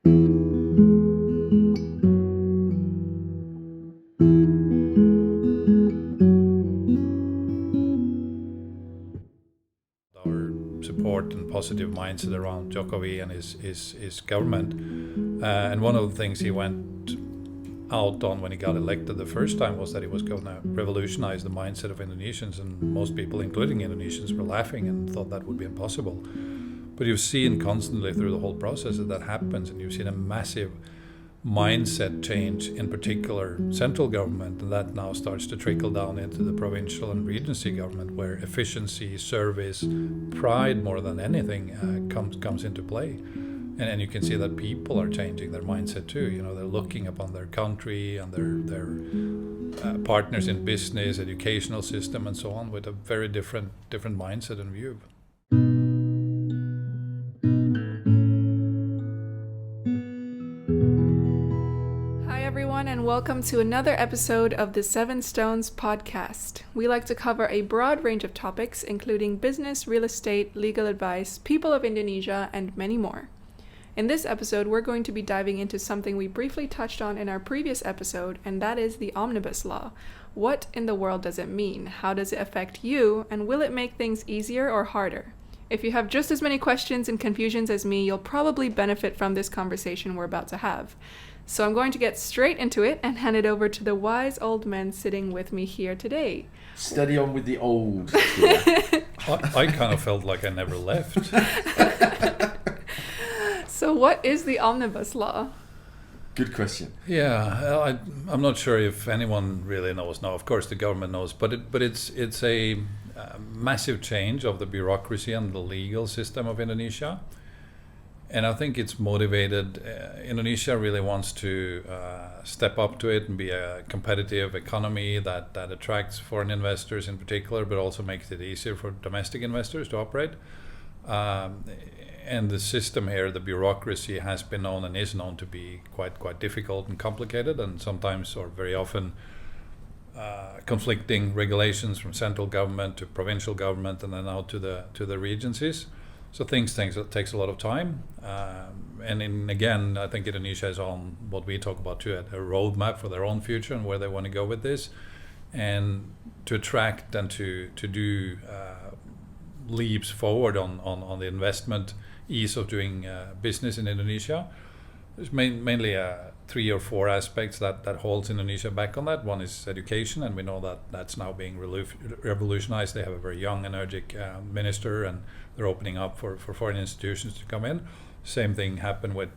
Our support and positive mindset around Jokowi and his government. And one of the things he went out on when he got elected the first time was that he was going to revolutionize the mindset of Indonesians, and most people, including Indonesians, were laughing and thought that would be impossible. But you've seen constantly through the whole process that happens, and you've seen a massive mindset change, in particular central government, and that now starts to trickle down into the provincial and regency government, where efficiency, service, pride more than anything comes into play. And you can see that people are changing their mindset too. You know, they're looking upon their country and their partners in business, educational system, and so on with a very different mindset and view. Hi everyone, and welcome to another episode of the Seven Stones podcast. We like to cover a broad range of topics, including business, real estate, legal advice, people of Indonesia, and many more. In this episode, we're going to be diving into something we briefly touched on in our previous episode, and that is the Omnibus Law. What in the world does it mean? How does it affect you? And will it make things easier or harder? If you have just as many questions and confusions as me, you'll probably benefit from this conversation we're about to have. So I'm going to get straight into it and hand it over to the wise old men sitting with me here today. Steady on with the old. I kind of felt like I never left. So what is the Omnibus Law? Good question. Yeah, I'm not sure if anyone really knows now. Of course, the government knows, but it's a massive change of the bureaucracy and the legal system of Indonesia. And I think it's motivated. Indonesia really wants to step up to it and be a competitive economy that attracts foreign investors in particular, but also makes it easier for domestic investors to operate. And the system here, the bureaucracy, has been known and is known to be quite difficult and complicated, and sometimes, or very often, conflicting regulations from central government to provincial government, and then out to the regencies. So things takes a lot of time, and again, I think Indonesia is on what we talk about too, a roadmap for their own future and where they want to go with this, and to attract and to do leaps forward on the investment ease of doing business in Indonesia. There's mainly 3 or 4 aspects that holds Indonesia back on that. One is education, and we know that that's now being revolutionized. They have a very young, energetic minister, and they're opening up for foreign institutions to come in. Same thing happened with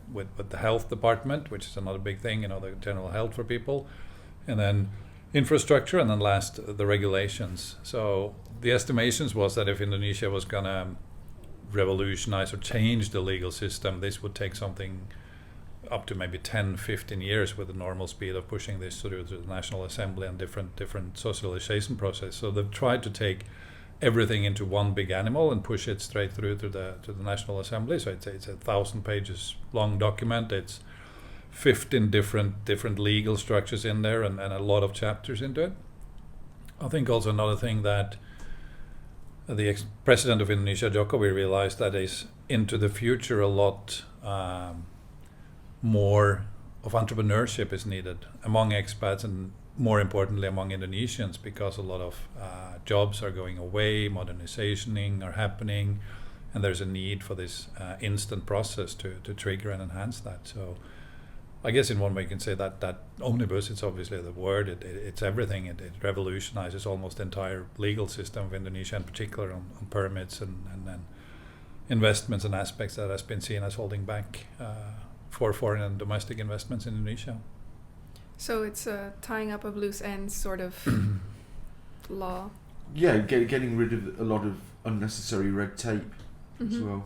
the health department, which is another big thing, the general health for people. And then infrastructure, and then last, the regulations. So the estimations was that if Indonesia was going to revolutionize or change the legal system, this would take something up to maybe 10-15 years with the normal speed of pushing this through the National Assembly and different socialization process. So they've tried to take everything into one big animal and push it straight through to the National Assembly. So it's a 1,000 pages long document. It's 15 different legal structures in there, and a lot of chapters into it. I think also another thing that the ex-president of Indonesia, Jokowi, realized that is into the future a lot more of entrepreneurship is needed among expats, and more importantly among Indonesians, because a lot of jobs are going away, modernizationing are happening, and there's a need for this instant process to trigger and enhance that. So I guess in one way you can say that omnibus, it's obviously the word, it's everything. It revolutionizes almost the entire legal system of Indonesia, in particular on permits and then investments and aspects that has been seen as holding back for foreign and domestic investments in Indonesia. So it's a tying up of loose ends sort of law. Yeah, getting rid of a lot of unnecessary red tape as well.